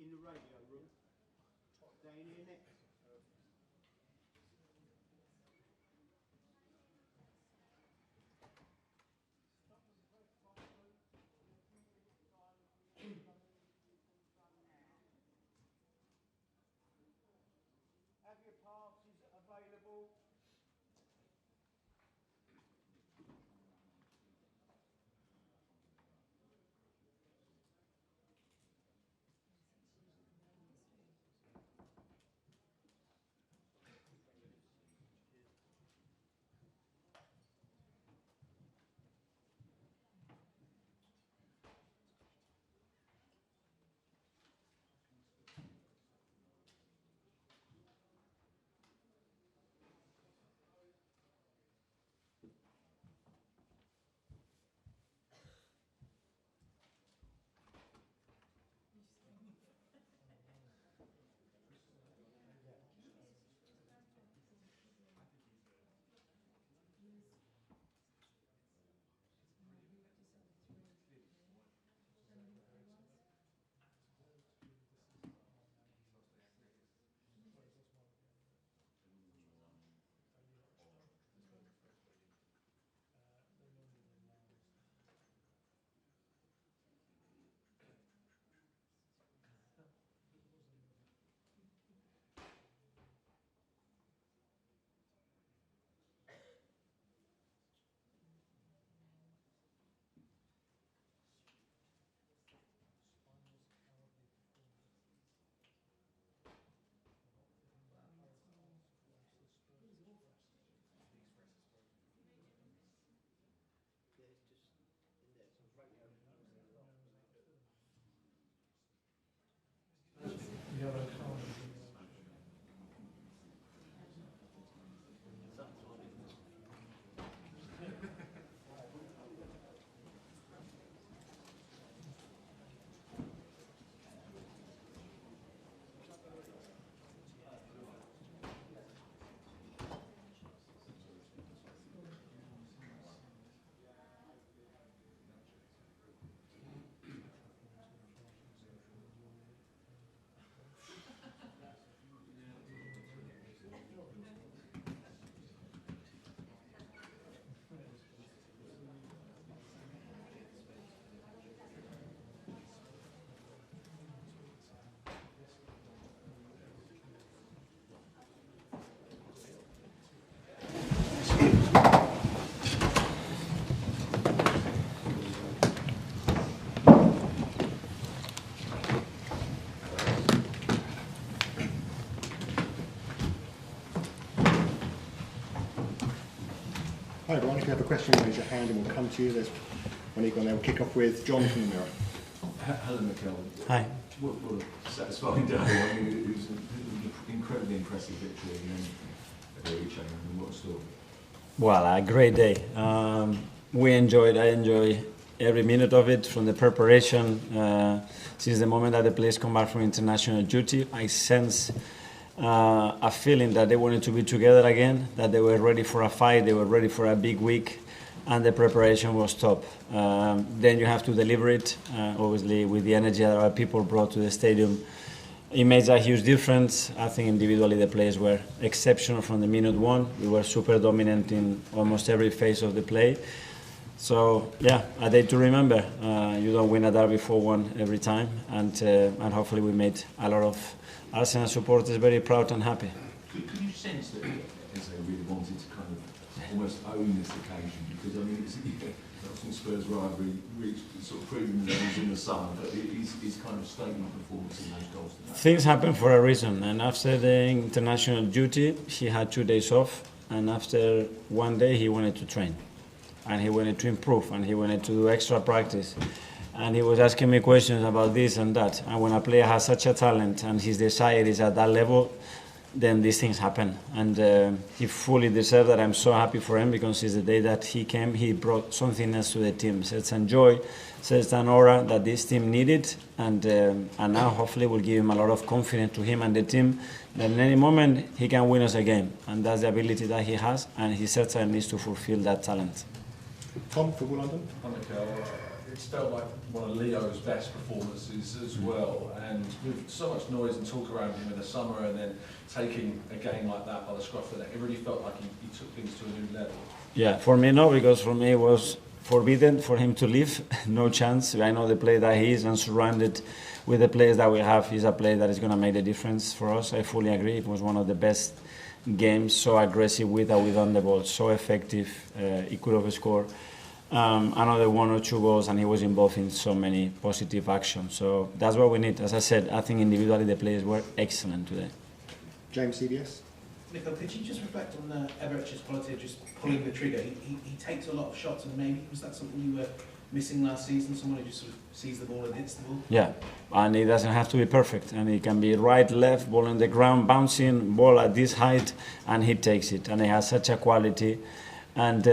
in the radio room. Down here next. Have your passes available. Hi everyone, if you have a question, raise your hand and we'll come to you. There's one eagle there. We'll kick off with John from the Mirror. Hello, Mikel. Hi. What a satisfying day. I mean, it was an incredibly impressive victory and a very challenging. What a story. Well, a great day. I enjoy every minute of it, from the preparation. Since the moment that the players come back from international duty, I sense a feeling that they wanted to be together again, that they were ready for a fight, they were ready for a big week, and the preparation was top. Then you have to deliver it, obviously, with the energy that our people brought to the stadium. It made a huge difference. I think individually the players were exceptional from the minute one. We were super dominant in almost every phase of the play. So yeah, a day to remember. You don't win a derby 4-1 every time, and hopefully we made a lot of Arsenal supporters very proud and happy. Could you sense that they really wanted to kind of almost own this occasion? Because I mean, it's Spurs rivalry reached sort of proving those in the sun, but it's kind of statement performance in those goals tonight. Things happen for a reason, and after the international duty, he had 2 days off, and after one day, he wanted to train, and he wanted to improve, and he wanted to do extra practice. And he was asking me questions about this and that. And when a player has such a talent and his desire is at that level, then these things happen. And he fully deserved that. I'm so happy for him, because since the day that he came, he brought something else to the team. Certain joy, certain aura that this team needed. And now hopefully will give him a lot of confidence to him and the team that in any moment he can win us a game. And that's the ability that he has, and he certainly needs to fulfill that talent. Tom from London. Hi, Mikel. it's felt like one of Leo's best performances as well, and with so much noise and talk around him in the summer, and then taking a game like that by the scruff of the neck, it really felt like he took things to a new level. Yeah, for me no, because for me it was forbidden for him to leave, no chance. I know the player that he is, and surrounded with the players that we have, he's a player that is going to make the difference for us. I fully agree. It was one of the best games, so aggressive with and without the ball, so effective. He could have scored another 1 or 2 goals, and he was involved in so many positive actions. So that's what we need. As I said, I think individually the players were excellent today. James, CBS. Mikel, could you just reflect on Everett's quality of just pulling the trigger? He takes a lot of shots, and maybe was that something you were missing last season? Someone who just sort of sees the ball and hits the ball? Yeah, and it doesn't have to be perfect, and it can be right, left, ball on the ground, bouncing, ball at this height, and he takes it. And he has such a quality and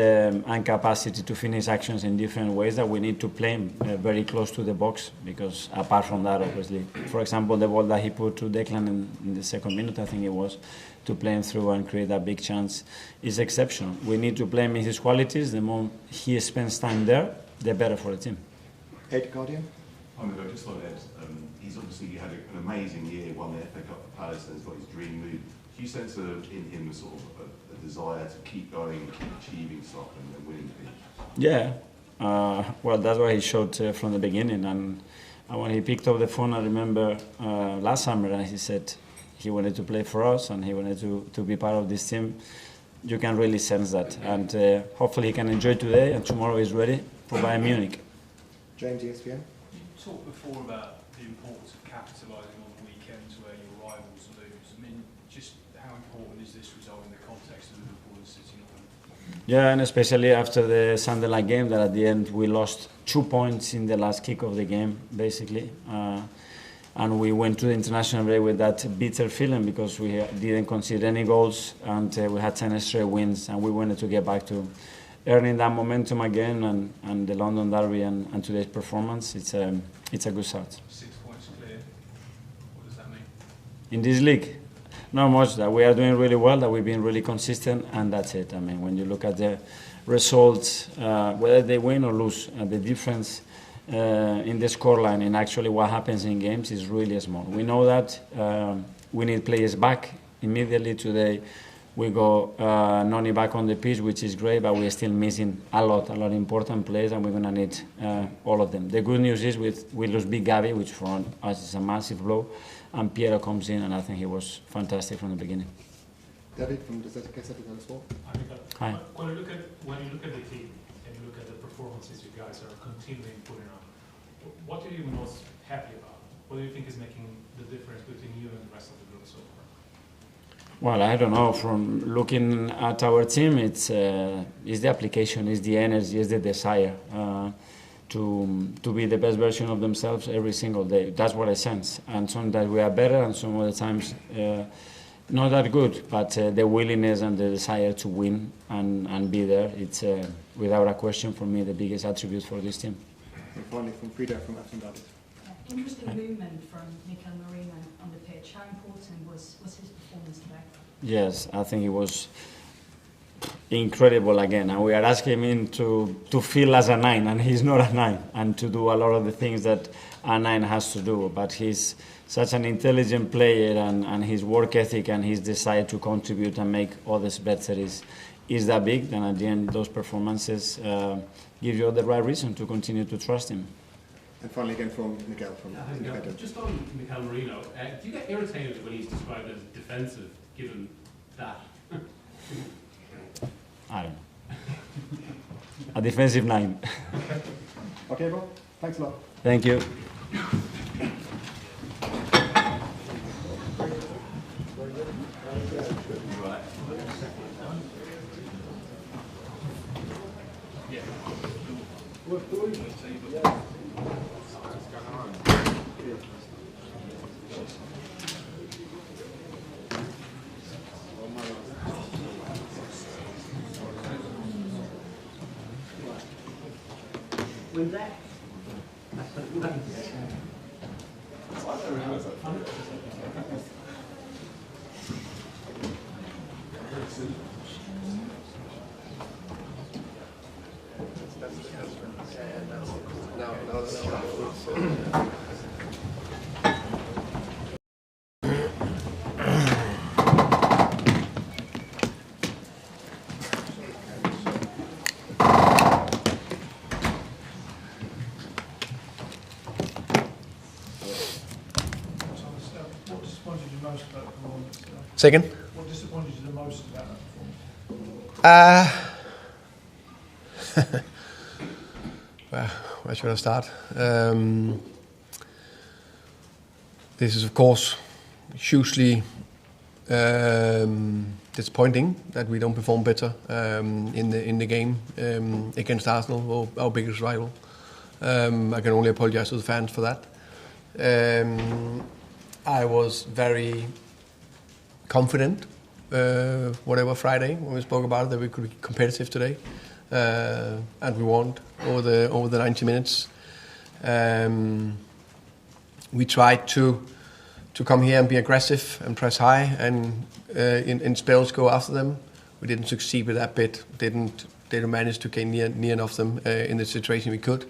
capacity to finish actions in different ways that we need to play him very close to the box, because apart from that, obviously, for example, the ball that he put to Declan in the second minute, I think it was, to play him through and create that big chance is exceptional. We need to play him in his qualities. The more he spends time there, the better for the team. Ed Guardian. I'm going to just like Ed. He's obviously had an amazing year, won the FA Cup for Palace, and has got his dream move. Do you sense in him a sort of a desire to keep going, keep achieving stuff and winning things? Yeah, well, that's what he showed from the beginning. And when he picked up the phone, I remember last summer, and he said he wanted to play for us and he wanted to be part of this team. You can really sense that. And hopefully he can enjoy today, and tomorrow he's ready for Bayern Munich. James, ESPN. You talked before about the importance of capitalising on the weekends where your rivals lose. I mean, just how important is this result in the context of Liverpool and City? Yeah, and especially after the Sunderland game, that at the end we lost 2 points in the last kick of the game, basically. And we went to the international break with that bitter feeling because we didn't concede any goals, and we had 10 straight wins, and we wanted to get back to earning that momentum again, and the London derby and today's performance, it's a good start. 6 points clear. What does that mean? In this league, not much. That we are doing really well, that we've been really consistent, and that's it. I mean, when you look at the results, whether they win or lose, the difference in the scoreline and actually what happens in games is really small. We know that we need players back immediately. Today we go Noni back on the pitch, which is great, but we're still missing a lot of important players, and we're going to need all of them. The good news is we lose Big Gavi, which for us is a massive blow, and Piero comes in, and I think he was fantastic from the beginning. David from the Capital Sport. Hi. When you look at the team and you look at the performances you guys are continuing putting on, what are you most happy about? What do you think is making the difference between you and the rest of the group so far? Well, I don't know. From looking at our team, it's the application, it's the energy, it's the desire to be the best version of themselves every single day. That's what I sense. And sometimes we are better, and some of the times not that good. But the willingness and the desire to win and be there, it's without a question for me the biggest attribute for this team. And finally, from Frida from Aftonbladet. Interesting movement from Mikel Arteta on the pitch. How important was his performance today? Yes, I think it was incredible again. And we are asking him to feel as a 9, and he's not a 9, and to do a lot of the things that a 9 has to do. But he's such an intelligent player, and his work ethic and his desire to contribute and make others better is that big. Then at the end, those performances give you the right reason to continue to trust him. And finally, again from Miguel from Independent. Just on Mikel Marino, do you get irritated when he's described as defensive, given that? I don't know. A defensive 9. Okay, Bob. Thanks a lot. Thank you. With that. What disappointed you most about the performance? Second. What disappointed you the most about that performance? Well, where should I start? This is, of course, hugely disappointing that we don't perform better in the game against Arsenal, our biggest rival. I can only apologize to the fans for that. I was very confident, whatever Friday when we spoke about it, that we could be competitive today, and we won over the 90 minutes. We tried to come here and be aggressive and press high, and in spells go after them. We didn't succeed with that bit. Didn't manage to get near enough them in the situation we could.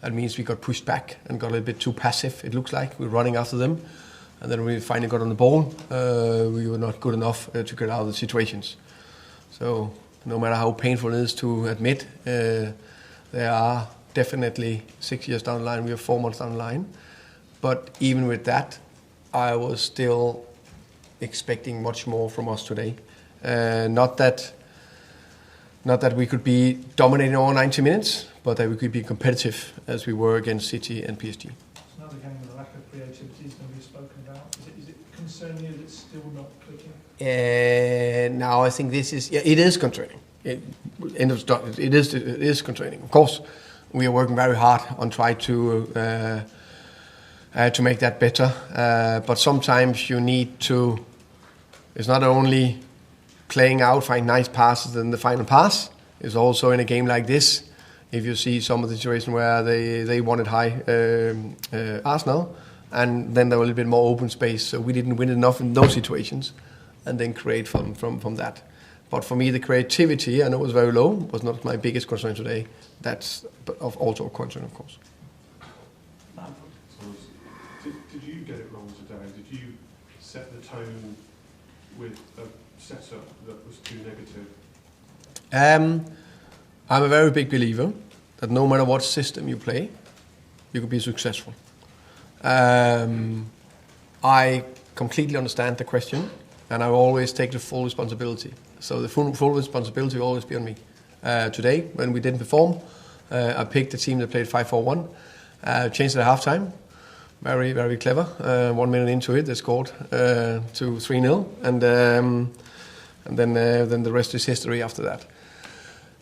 That means we got pushed back and got a little bit too passive. It looks like we're running after them, and then when we finally got on the ball, we were not good enough to get out of the situations. So no matter how painful it is to admit, there are definitely 6 years down the line. We are 4 months down the line, but even with that, I was still expecting much more from us today. Not that we could be dominating all 90 minutes, but that we could be competitive as we were against City and PSG. It's another game with a lack of creativity is going to be spoken about. Is it concerning you that it's still not clicking? Now I think this is, it is concerning. It is concerning. Of course, we are working very hard on trying to make that better. But sometimes you need to. It's not only playing out, find nice passes in the final pass. It's also in a game like this. If you see some of the situation where they wanted high Arsenal, and then there was a little bit more open space, so we didn't win enough in those situations, and then create from that. But for me, the creativity, I know it was very low, was not my biggest concern today. That's also a concern, of course. Did you get it wrong today? Did you set the tone with a setup that was too negative? I'm a very big believer that no matter what system you play, you can be successful. I completely understand the question, and I always take the full responsibility. So the full responsibility will always be on me. Today, when we didn't perform, I picked a team that played 5-4-1, changed it at halftime. Very, very clever. 1 minute into it, they scored to 3-0, and then the rest is history after that.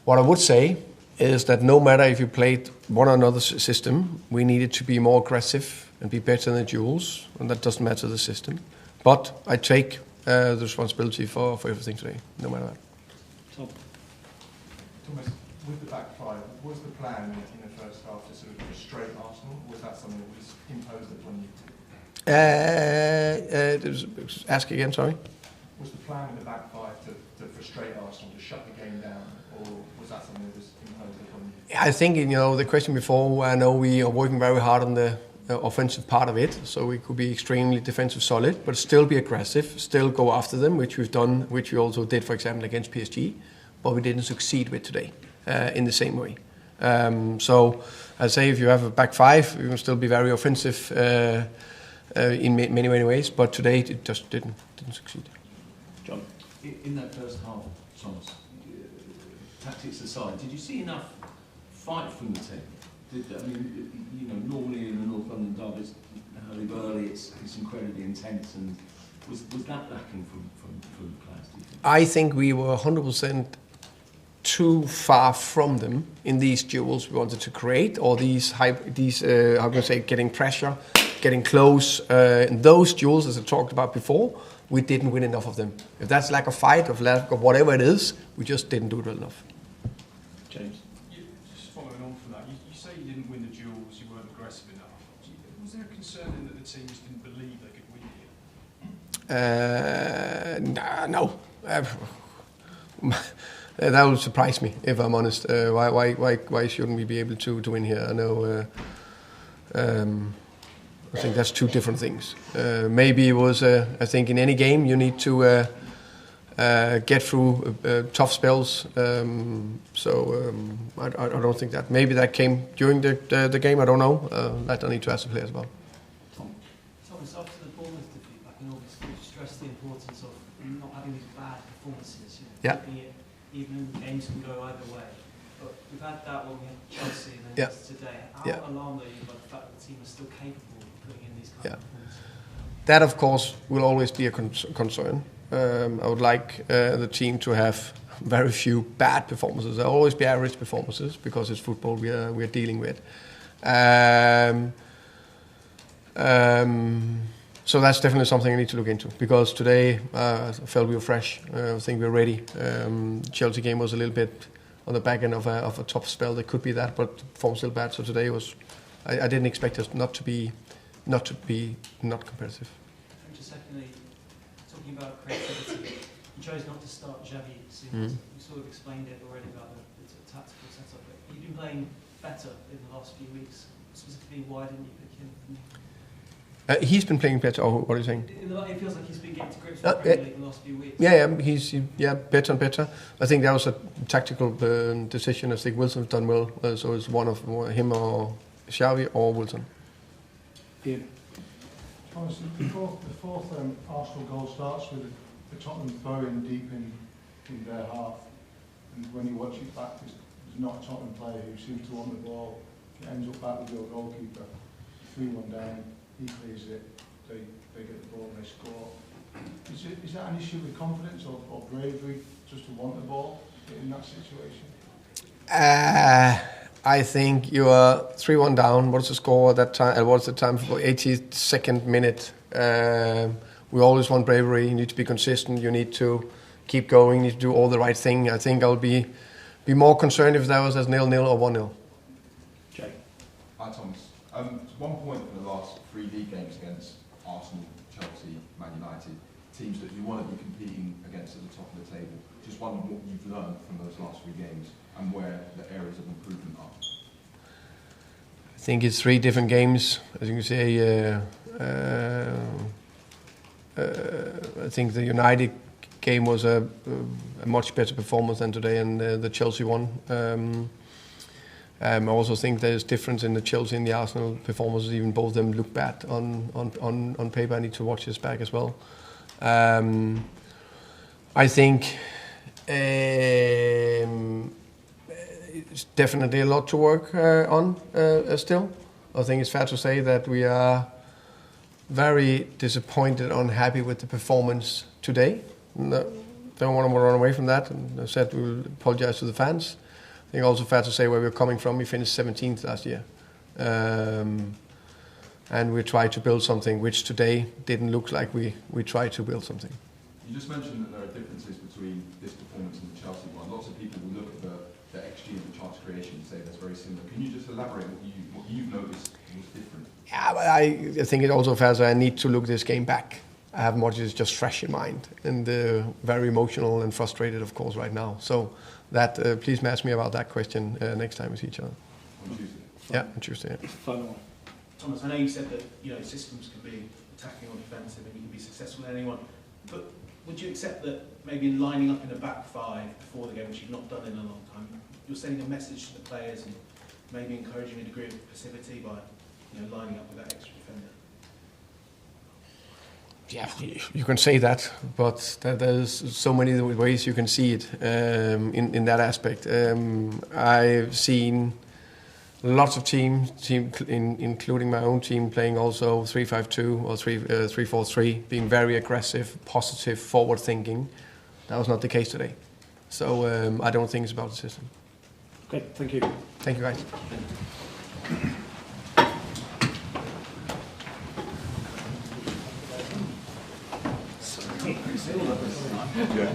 What I would say is that no matter if you played one or another system, we needed to be more aggressive and be better in the duels, and that doesn't matter the system. But I take the responsibility for everything today, no matter what. Thomas, with the back five, was the plan in the first half to sort of frustrate Arsenal? Was that something that was imposed upon you? Ask again, sorry. Was the plan with the back five to frustrate Arsenal, to shut the game down, or was that something that was imposed upon you? I think, the question before, I know we are working very hard on the offensive part of it, so we could be extremely defensive solid, but still be aggressive, still go after them, which we've done, which we also did, for example, against PSG, but we didn't succeed with today in the same way. So I'd say if you have a back five, you can still be very offensive in many ways, but today it just didn't succeed. John? In that first half, Thomas, tactics aside, did you see enough fight from the team? Normally in the North London derbies, early, it's incredibly intense, and was that lacking from the players, do you think? I think we were 100% too far from them in these duels we wanted to create, or getting pressure, getting close. In those duels, as I talked about before, we didn't win enough of them. If that's lack of fight, or lack of whatever it is, we just didn't do it well enough. James? Just following on from that, you say you didn't win the duels, you weren't aggressive enough. Was there a concern in that the teams didn't believe they could win here? No. That would surprise me, if I'm honest. Why shouldn't we be able to win here? I know. I think that's two different things. Maybe it was. I think in any game you need to get through tough spells. I don't think that. Maybe that came during the game. I don't know. That I need to ask the players about. Thomas, after the Bournemouth defeat back in August, you stressed the importance of not having these bad performances. Keeping it even. Games can go either way. But we've had that when we had Chelsea and then today. How alarmed are you by the fact that the team is still capable of putting in these kind of performances? That, of course, will always be a concern. I would like the team to have very few bad performances. There will always be average performances because it's football we are dealing with. So that's definitely something I need to look into, because today I felt we were fresh. I think we were ready. Chelsea game was a little bit on the back end of a top spell. There could be that, but form still bad. So today was. I didn't expect us not to be competitive. And just secondly, talking about creativity, you chose not to start Xavi soon. You sort of explained it already about the tactical setup, but you've been playing better in the last few weeks. Specifically, why didn't you pick him? He's been playing better. Oh, what are you saying? It feels like he's been getting to grips with the Premier League in the last few weeks. He's better and better. I think that was a tactical decision. I think Wilson's done well, so it's one of him or Xavi or Wilson. Ian. Thomas, the fourth Arsenal goal starts with the Tottenham throwing deep in their half, and when you watch it back, there's not a Tottenham player who seems to want the ball. It ends up back with your goalkeeper, 3-1 down. He clears it, they get the ball and they score. Is that an issue with confidence or bravery, just to want the ball in that situation? I think you are 3-1 down. What's the score at that time? What's the time for 82nd minute? We always want bravery. You need to be consistent. You need to keep going. You need to do all the right thing. I think I'll be more concerned if that was as 0-0 or 1-0. Jay. Hi, Thomas. One point for the last 3 league games against Arsenal, Chelsea, Man United, teams that you want to be competing against at the top of the table. Just wondering what you've learned from those last 3 games and where the areas of improvement are. I think it's 3 different games. As you can say, I think the United game was a much better performance than today, and the Chelsea one. I also think there's difference in the Chelsea and the Arsenal performances. Even both of them look bad on paper. I need to watch this back as well. I think it's definitely a lot to work on still. I think it's fair to say that we are very disappointed, unhappy with the performance today. No, don't want to run away from that. And I said we'll apologize to the fans. I think also fair to say where we're coming from. We finished 17th last year. And we tried to build something which today didn't look like we tried to build something. You just mentioned that there are differences between this performance and the Chelsea one. Lots of people will look at the XG and the chance creation and say that's very similar. Can you just elaborate what you've noticed was different? Yeah, but I think it also fair to say I need to look this game back. I have much is just fresh in mind and very emotional and frustrated, of course, right now. So that please ask me about that question next time we see each other. On Tuesday. Yeah, on Tuesday. Yeah. Final one. Thomas, I know you said that systems can be attacking or defensive and you can be successful in anyone, but would you accept that maybe in lining up in a back 5 before the game, which you've not done in a long time, you're sending a message to the players and maybe encouraging a degree of passivity by lining up with that extra defender? Yeah, you can say that, but there's so many ways you can see it in that aspect. I've seen lots of teams, including my own team, playing also 3-5-2 or 3-4-3, being very aggressive, positive, forward-thinking. That was not the case today. So I don't think it's about the system. Okay, thank you. Thank you, guys. Yeah.